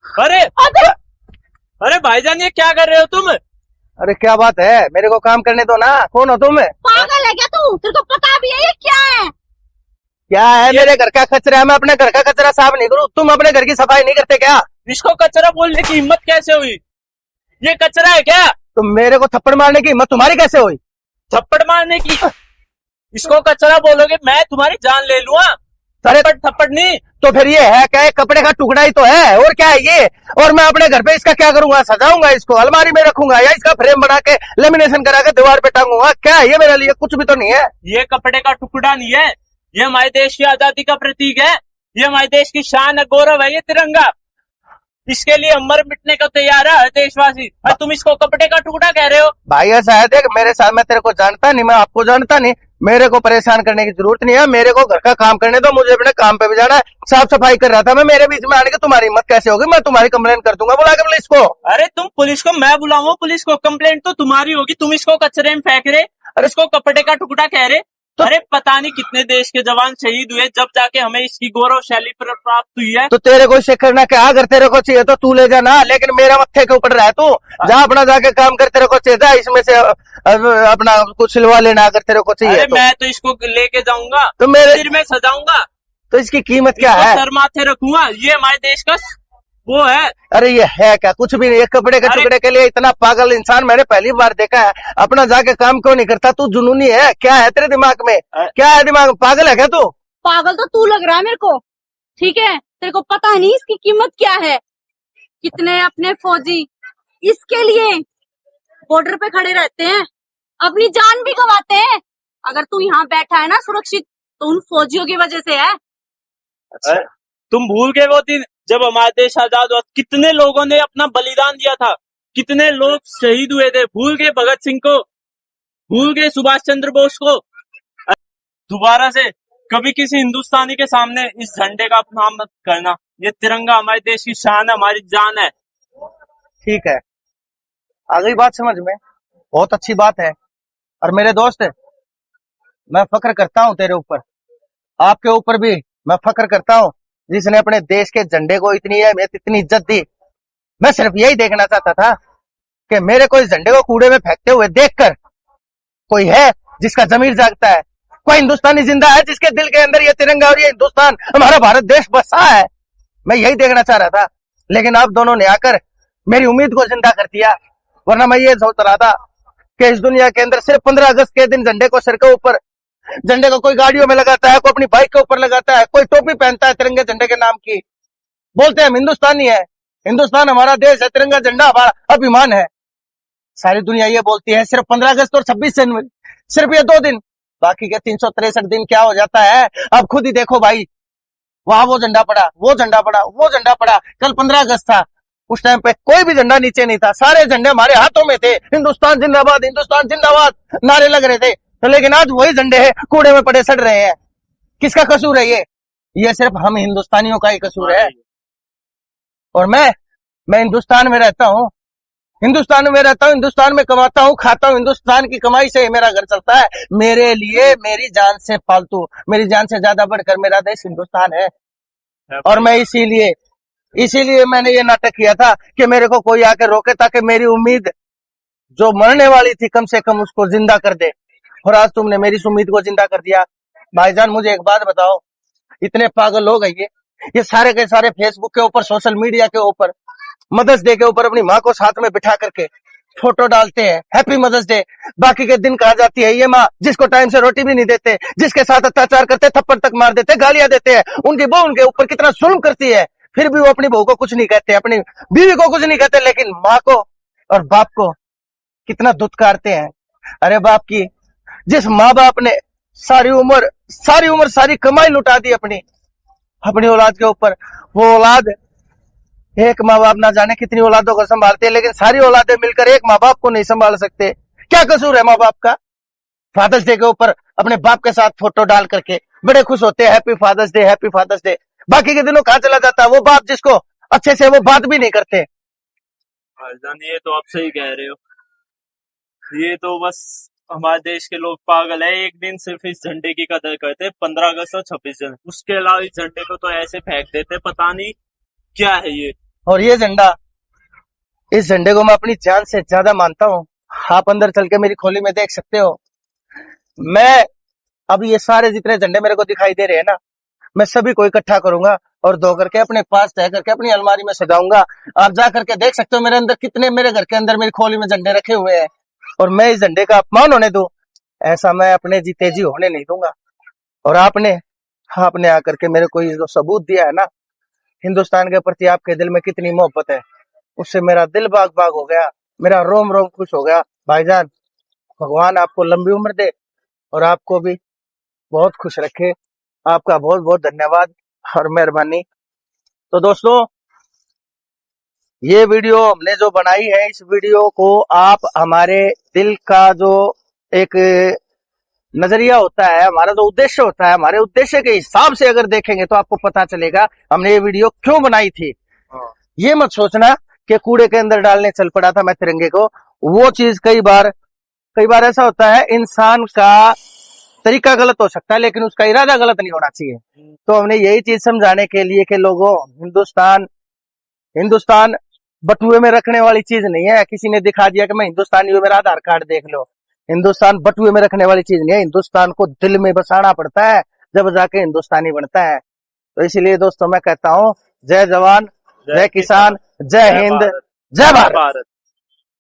अरे अरे भाईजान, ये क्या कर रहे हो तुम? अरे क्या बात है, मेरे को काम करने दो ना। कौन हो तुम? पागल है क्या तू? तेरे को पता भी है ये क्या है? क्या है? मेरे घर का कचरा है, मैं अपने घर का कचरा साफ नहीं करूँ? तुम अपने घर की सफाई नहीं करते क्या? इसको कचरा बोलने की हिम्मत कैसे हुई? ये कचरा है क्या? तो मेरे को थप्पड़ मारने की हिम्मत तुम्हारी कैसे हुई? थप्पड़ मारने की? इसको कचरा बोलोगे मैं तुम्हारी जान ले लूंगा। अरे थप्पड़ थप्पड़ नहीं। तो फिर ये है क्या? एक कपड़े का टुकड़ा ही तो है, और क्या है ये? और मैं अपने घर पे इसका क्या करूंगा? सजाऊंगा इसको, अलमारी में रखूंगा, या इसका फ्रेम बना के लेमिनेशन करा के दीवार पे टांगूंगा? क्या है ये मेरे लिए? कुछ भी तो नहीं है। ये कपड़े का टुकड़ा नहीं है, ये हमारे देश की आजादी का प्रतीक है। ये हमारे देश की शान है, गौरव है ये तिरंगा। इसके लिए हम मर मिटने को तैयार है हर देशवासी, और तुम इसको कपड़े का टुकड़ा कह रहे हो। भाई ऐसा है, देख मेरे साथ, मैं तेरे को जानता नहीं, मैं आपको जानता नहीं। मेरे को परेशान करने की जरूरत नहीं है, मेरे को घर का काम करने दो, मुझे अपने काम पे भी जाना है। साफ सफाई कर रहा था मैं, मेरे बीच में आने की तुम्हारी हिम्मत कैसे होगी? मैं तुम्हारी कंप्लेन कर दूंगा, बुला के पुलिस को। अरे तुम पुलिस को मैं बुलाऊं? पुलिस को कंप्लेंट तो तुम्हारी होगी, तुम इसको कचरे में फेंक रहे और इसको कपड़े का टुकड़ा कह रहे। तो अरे पता नहीं कितने देश के जवान शहीद हुए, जब जाके हमें इसकी गौरवशाली प्राप्त हुई है। तो तेरे को इसे करना क्या? अगर तेरे को चाहिए तो तू ले जाना, लेकिन मेरा मत्थे के ऊपर रह तू। जा अपना जाके काम कर, तेरे को चाहिए जा इसमें से अपना कुछ सिलवा लेना अगर तेरे को चाहिए अरे तो। मैं तो इसको लेके जाऊंगा, तो मेरे सिर में सजाऊंगा, तो इसकी कीमत क्या इसको है? सर माथे रखूंगा। ये हमारे देश का वो है। अरे ये है क्या? कुछ भी नहीं। एक कपड़े के अरे टुकड़े के लिए इतना पागल इंसान मैंने पहली बार देखा है। अपना जाके काम क्यों नहीं करता? तू जुनूनी है क्या? है तेरे दिमाग में क्या है? दिमाग में पागल है क्या तू? पागल तो तू लग रहा है मेरे को, ठीक है? तेरे को पता नहीं इसकी कीमत क्या है। कितने अपने फौजी इसके लिए बॉर्डर पे खड़े रहते हैं, अपनी जान भी गंवाते हैं। अगर तू यहाँ बैठा है ना सुरक्षित, तो उन फौजियों की वजह से है। अरे, तुम भूल गए वो दिन जब हमारा देश आजाद हुआ, कितने लोगों ने अपना बलिदान दिया था, कितने लोग शहीद हुए थे। भूल गए भगत सिंह को, भूल गए सुभाष चंद्र बोस को। दोबारा से कभी किसी हिंदुस्तानी के सामने इस झंडे का अपमान मत करना। ये तिरंगा हमारे देश की शान है, हमारी जान है। ठीक है, आ गई बात समझ में, बहुत अच्छी बात है। और मेरे दोस्त, मैं फक्र करता हूँ तेरे ऊपर, आपके ऊपर भी मैं फक्र करता हूँ, जिसने अपने देश के झंडे को इतनी अहमियत, इतनी इज्जत दी। मैं सिर्फ यही देखना चाहता था कि मेरे को इस झंडे को कूड़े में फेंकते हुए देखकर कोई है जिसका जमीर जागता है, कोई हिंदुस्तानी जिंदा है जिसके दिल के अंदर ये तिरंगा और ये हिंदुस्तान, हमारा भारत देश बसा है। मैं यही देखना चाह रहा था, लेकिन आप दोनों ने आकर मेरी उम्मीद को जिंदा कर दिया। वरना मैं ये सोच रहा था कि इस दुनिया के अंदर सिर्फ 15 अगस्त के दिन झंडे को सिर के ऊपर, झंडे को कोई गाड़ियों में लगाता है, कोई अपनी बाइक के ऊपर लगाता है, कोई टोपी पहनता है तिरंगे झंडे के नाम की, बोलते हैं हम हिंदुस्तानी है, हिंदुस्तान हमारा देश है, तिरंगा झंडा हमारा अभिमान है। सारी दुनिया ये बोलती है। सिर्फ 15 अगस्त और 26 जनवरी, सिर्फ ये 2 दिन, बाकी के 363 दिन क्या हो जाता है? अब खुद ही देखो भाई, वहां वो झंडा पड़ा, वो झंडा पड़ा, वो झंडा पड़ा। कल 15 अगस्त था, उस टाइम पे कोई भी झंडा नीचे नहीं था, सारे झंडे हमारे हाथों में थे। हिंदुस्तान जिंदाबाद, हिंदुस्तान जिंदाबाद नारे लग रहे थे। तो लेकिन आज वही झंडे हैं कूड़े में पड़े सड़ रहे हैं। किसका कसूर है ये सिर्फ हम हिंदुस्तानियों का ही कसूर है। और मैं हिंदुस्तान में रहता हूँ, हिंदुस्तान में रहता हूँ, हिंदुस्तान में कमाता हूँ, खाता हूँ, हिंदुस्तान की कमाई से ही मेरा घर चलता है। मेरे लिए मेरी जान से फालतू, मेरी जान से ज्यादा बढ़कर मेरा देश हिंदुस्तान है। और मैं इसीलिए मैंने ये नाटक किया था कि मेरे को कोई आके रोके, ताकि मेरी उम्मीद जो मरने वाली थी कम से कम उसको जिंदा कर दे। और आज तुमने मेरी इस उम्मीद को जिंदा कर दिया। भाईजान मुझे एक बात बताओ, इतने पागल लोग हैं ये सारे के सारे फेसबुक के ऊपर, सोशल मीडिया के ऊपर, मदर्स डे के ऊपर अपनी माँ को साथ में बिठा करके फोटो डालते हैं, हैप्पी मदर्स डे। बाकी के दिन कहा जाती है ये माँ जिसको टाइम से रोटी भी नहीं देते, जिसके साथ अत्याचार करते, थप्पड़ तक मार देते, गालियां देते हैं, उनकी बहू उनके ऊपर कितना जुल्म करती है, फिर भी वो अपनी बहू को कुछ नहीं कहते, अपनी बीवी को कुछ नहीं कहते, लेकिन माँ को और बाप को कितना दुत्कारते हैं। अरे बाप की, जिस माँ बाप ने सारी उम्र सारी कमाई लुटा दी अपनी औलाद के ऊपर, वो औलाद, एक माँ बाप ना जाने कितनी औलादों को संभालते हैं, लेकिन सारी औलादें मिलकर एक माँ बाप को नहीं संभाल सकते। क्या कसूर है माँ बाप का? फादर्स डे के ऊपर अपने बाप के साथ फोटो डाल करके बड़े खुश होते हैं, happy father's day, happy father's day. बाकी के दिनों कहाँ चला जाता है वो बाप जिसको अच्छे से वो बात भी नहीं करते। भाईजान ये तो आप सही कह रहे हो, ये तो बस हमारे देश के लोग पागल है। एक दिन सिर्फ इस झंडे की कदर करते, 15 अगस्त और 26 जनवरी, उसके अलावा इस झंडे को तो ऐसे फेंक देते, पता नहीं क्या है ये। और ये झंडा, इस झंडे को मैं अपनी जान से ज्यादा मानता हूँ। आप अंदर चल के मेरी खोली में देख सकते हो। मैं अब ये सारे जितने झंडे मेरे को दिखाई दे रहे हैं ना, मैं सभी को इकट्ठा करूंगा और धो करके अपने पास तय करके अपनी अलमारी में सजाऊंगा। आप जा करके देख सकते हो मेरे अंदर कितने, मेरे घर के अंदर मेरी खोली में झंडे रखे हुए हैं। और मैं इस झंडे का अपमान होने दूं, ऐसा मैं अपने जीते जी होने नहीं दूंगा। और आपने आकर के मेरे को ये जो सबूत दिया है ना, हिंदुस्तान के प्रति आपके दिल में कितनी मोहब्बत है, उससे मेरा दिल बाग बाग हो गया, मेरा रोम रोम खुश हो गया। भाईजान, भगवान आपको लंबी उम्र दे और आपको भी बहुत खुश रखे। आपका बहुत बहुत धन्यवाद और मेहरबानी। तो दोस्तों, ये वीडियो हमने जो बनाई है, इस वीडियो को आप हमारे दिल का जो एक नजरिया होता है, हमारा जो उद्देश्य होता है, हमारे उद्देश्य के हिसाब से अगर देखेंगे तो आपको पता चलेगा हमने ये वीडियो क्यों बनाई थी। ये मत सोचना कि कूड़े के अंदर डालने चल पड़ा था मैं तिरंगे को। वो चीज कई बार ऐसा होता है, इंसान का तरीका गलत हो सकता है लेकिन उसका इरादा गलत नहीं होना चाहिए। तो हमने यही चीज समझाने के लिए कि लोगों, हिंदुस्तान बटुए में रखने वाली चीज नहीं है। किसी ने दिखा दिया कि मैं हिंदुस्तानी हूं, मेरा आधार कार्ड देख लो। हिंदुस्तान बटुए में रखने वाली चीज नहीं है, हिंदुस्तान को दिल में बसाना पड़ता है, जब जाके हिंदुस्तानी बनता है। तो इसलिए दोस्तों मैं कहता हूँ, जय जवान, जय किसान, जय हिंद, जय भारत।